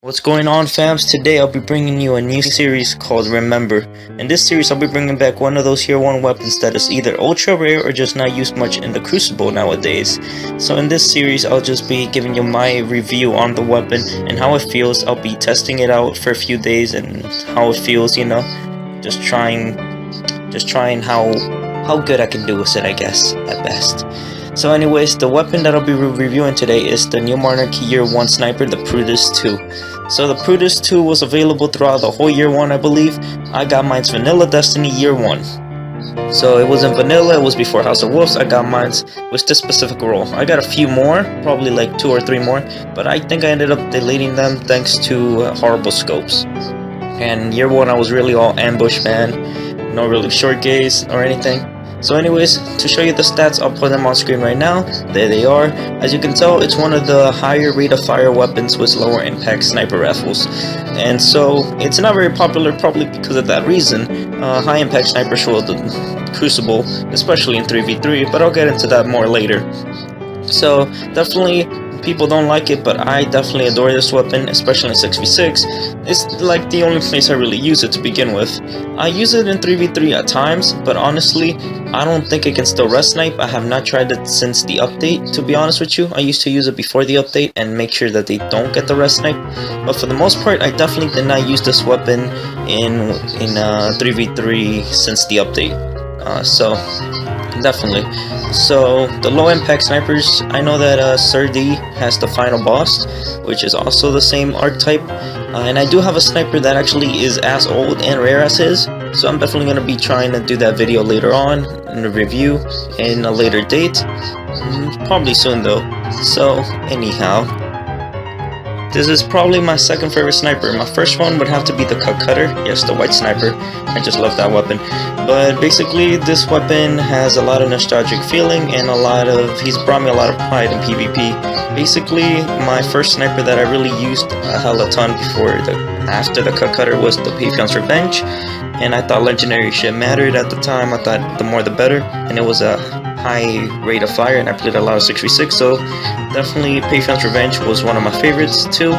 What's going on, fams? Today I'll be bringing you a new series called Remember. In this series I'll be bringing back one of those Year 1 weapons that is either ultra rare or just not used much in the Crucible nowadays. So in this series I'll just be giving you my review on the weapon and how it feels. I'll be testing it out for a few days and how it feels, just trying how good I can do with it, I guess, at best. So anyways, the weapon that I'll be reviewing today is the New Monarchy Year 1 sniper, the Prudence 2. So the Prudence 2 was available throughout the whole Year 1, I believe. I got mine's Vanilla Destiny Year 1. So it was in Vanilla, it was before House of Wolves. I got mine's with this specific role. I got a few more, probably like 2 or 3 more, but I think I ended up deleting them thanks to horrible scopes. And Year 1 I was really all ambush, man. No really short gaze or anything. So anyways, to show you the stats, I'll put them on screen right now. There they are. As you can tell, it's one of the higher rate of fire weapons with lower impact sniper rifles. And so, it's not very popular probably because of that reason. High impact snipers will the Crucible, especially in 3v3, but I'll get into that more later. So, definitely, people don't like it, but I definitely adore this weapon, especially in 6v6. It's like the only place I really use it to begin with. I use it in 3v3 at times, but honestly, I don't think it can still rest snipe. I have not tried it since the update, to be honest with you. I used to use it before the update and make sure that they don't get the rest snipe. But for the most part, I definitely did not use this weapon in 3v3 since the update. Definitely. So the low impact snipers, I know that Sir D has the final boss, which is also the same archetype, and I do have a sniper that actually is as old and rare as his, so I'm definitely going to be trying to do that video later on in the review in a later date, probably soon though. So anyhow, this is probably my second favorite sniper. My first one would have to be the Cut Cutter. Yes, the white sniper. I just love that weapon. But basically, this weapon has a lot of nostalgic feeling and he's brought me a lot of pride in PvP. Basically, my first sniper that I really used a hella ton after the Cut Cutter was the Prudence Revenge. And I thought legendary shit mattered at the time. I thought the more the better. And it was a high rate of fire, and I played a lot of 6v6, so definitely Prudence Revenge was one of my favorites too.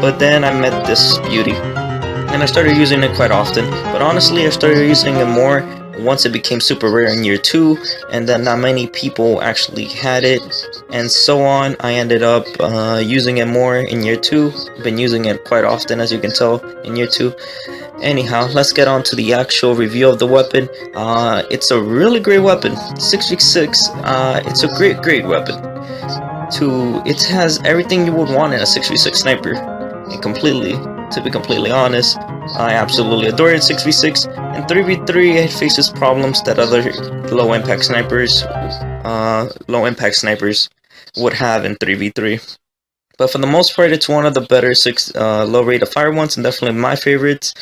But then I met this beauty, and I started using it quite often. But honestly, I started using it more once it became super rare in Year 2, and then not many people actually had it, and so on. I ended up using it more in Year 2. I've been using it quite often, as you can tell, in Year 2. Anyhow, let's get on to the actual review of the weapon. It's a really great weapon. 6v6, it's a great weapon. It has everything you would want in a 6v6 sniper. And to be completely honest, I absolutely adore it 6v6. In 3v3, it faces problems that other low impact snipers would have in 3v3. But for the most part, it's one of the better low rate of fire ones, and definitely my favorites.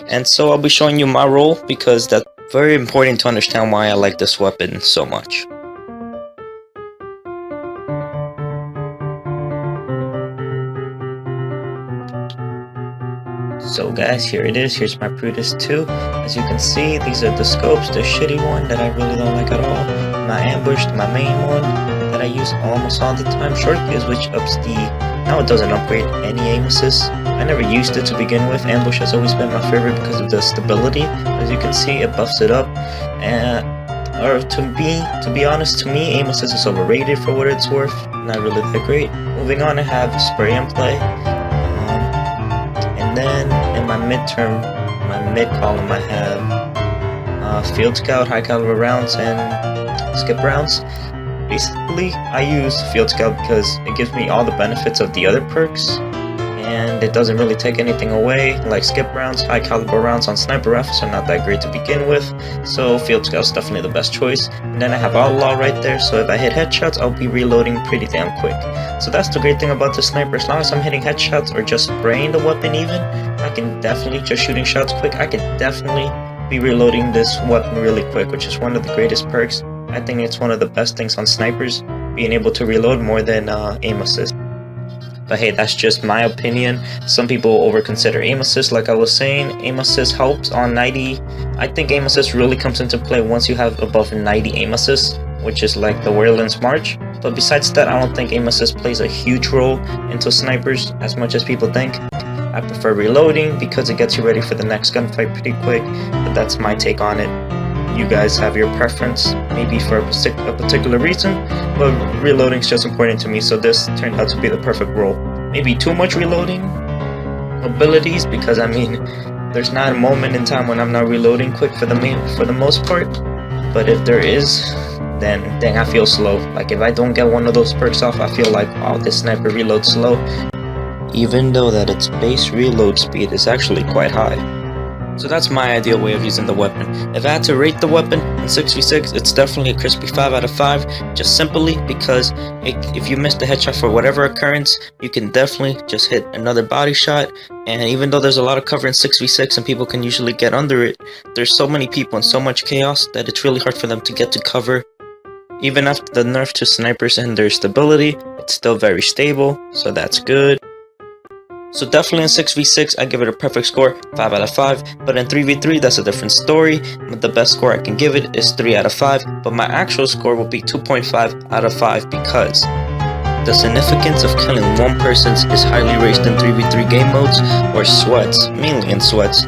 And so I'll be showing you my role, because that's very important to understand why I like this weapon so much. So guys, here it is. Here's my Prudence 2. As you can see, these are the scopes. The shitty one that I really don't like at all. My ambush, my main one that I use almost all the time. Short gaze, which ups now it doesn't upgrade any aim assist. I never used it to begin with. Ambush has always been my favorite because of the stability. As you can see, it buffs it up. To be honest, to me, aim assist is overrated for what it's worth. Not really that great. Moving on, I have spray and play. And then in my mid column, I have Field Scout, high caliber rounds, and skip rounds. Basically, I use Field Scout because it gives me all the benefits of the other perks, and it doesn't really take anything away. Like skip rounds, high caliber rounds on sniper rifles are not that great to begin with, so Field Scout's definitely the best choice. And then I have Outlaw right there, so if I hit headshots, I'll be reloading pretty damn quick. So that's the great thing about the sniper. As long as I'm hitting headshots or just spraying the weapon even, I can definitely, just shooting shots quick, I can definitely be reloading this weapon really quick, which is one of the greatest perks. I think it's one of the best things on snipers, being able to reload more than aim assist. But hey, that's just my opinion. Some people over-consider aim assist. Like I was saying, aim assist helps on 90. I think aim assist really comes into play once you have above 90 aim assist, which is like the Whirlwind's March. But besides that, I don't think aim assist plays a huge role into snipers as much as people think. I prefer reloading because it gets you ready for the next gunfight pretty quick, but that's my take on it. You guys have your preference, maybe for a particular reason, but reloading is just important to me, so this turned out to be the perfect role. Maybe too much reloading abilities, because I mean, there's not a moment in time when I'm not reloading quick for the most part, but if there is, then dang, I feel slow. Like if I don't get one of those perks off, I feel like, wow, this sniper reloads slow, even though that its base reload speed is actually quite high. So that's my ideal way of using the weapon. If I had to rate the weapon in 6v6, it's definitely a crispy 5 out of 5, just simply because if you miss the headshot for whatever occurrence, you can definitely just hit another body shot, and even though there's a lot of cover in 6v6 and people can usually get under it, there's so many people and so much chaos that it's really hard for them to get to cover. Even after the nerf to snipers and their stability, it's still very stable, so that's good. So definitely in 6v6, I give it a perfect score, 5 out of 5, but in 3v3, that's a different story. The best score I can give it is 3 out of 5, but my actual score will be 2.5 out of 5 because the significance of killing one person is highly raised in 3v3 game modes or sweats, mainly in sweats.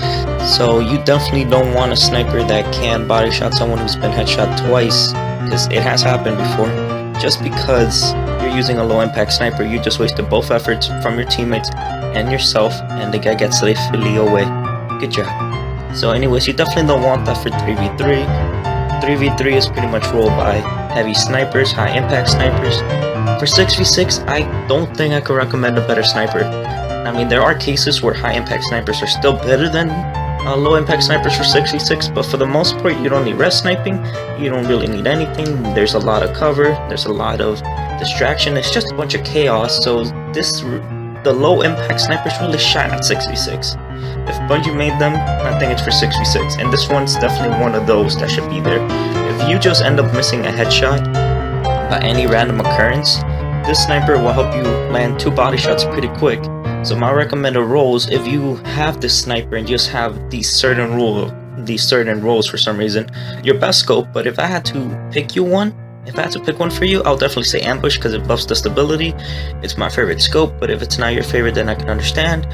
So you definitely don't want a sniper that can body shot someone who's been headshot twice, because it has happened before. Just because you're using a low impact sniper, you just wasted both efforts from your teammates and yourself, and the guy gets safely away. Good job. So anyways, you definitely don't want that for 3v3. 3v3 is pretty much ruled by heavy snipers, high impact snipers. For 6v6, I don't think I could recommend a better sniper. I mean, there are cases where high impact snipers are still better than low impact snipers for 6v6, but for the most part, you don't need rest sniping, you don't really need anything. There's a lot of cover, there's a lot of distraction, it's just a bunch of chaos, so the low impact snipers really shine at 6v6. If Bungie made them, I think it's for 6v6, and this one's definitely one of those that should be there. If you just end up missing a headshot by any random occurrence, this sniper will help you land 2 body shots pretty quick. So my recommended roles, if you have this sniper and just have these certain roles for some reason, your best scope. But if I had to pick one for you, I'll definitely say ambush because it buffs the stability. It's my favorite scope, but if it's not your favorite, then I can understand.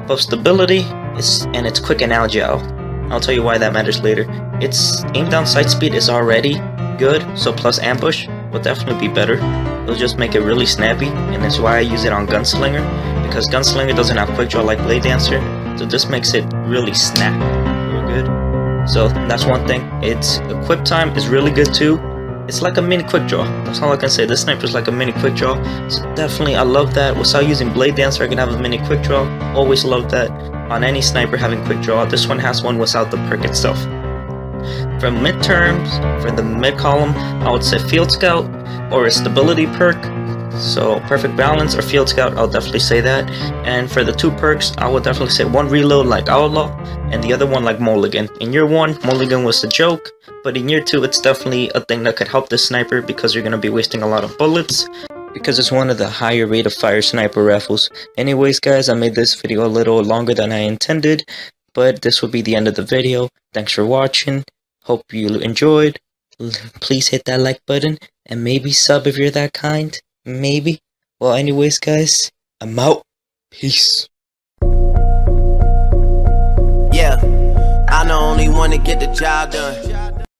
Buff stability, and it's quick and agile. I'll tell you why that matters later. Its aim down sight speed is already good, so plus ambush will definitely be better. It'll just make it really snappy, and that's why I use it on Gunslinger, because Gunslinger doesn't have quick draw like Blade Dancer, so this makes it really snap real good. So that's one thing. Its equip time is really good too. It's like a mini quick draw. That's all I can say. This sniper is like a mini quick draw. So definitely, I love that. Without using Blade Dancer, I can have a mini quick draw. Always love that on any sniper having quick draw. This one has one without the perk itself. For midterms, for the mid column, I would say Field Scout or a stability perk. So Perfect Balance or Field Scout, I'll definitely say that. And for the 2 perks, I would definitely say one reload like Outlaw and the other one like Mulligan. In year 1, Mulligan was a joke, but in year 2, it's definitely a thing that could help the sniper because you're going to be wasting a lot of bullets, because it's one of the higher rate of fire sniper rifles. Anyways guys, I made this video a little longer than I intended, but this will be the end of the video. Thanks for watching. Hope you enjoyed. Please hit that like button and maybe sub if you're that kind. Maybe. Well, anyways guys, I'm out. Peace. Yeah, I'm the only one to get the job done.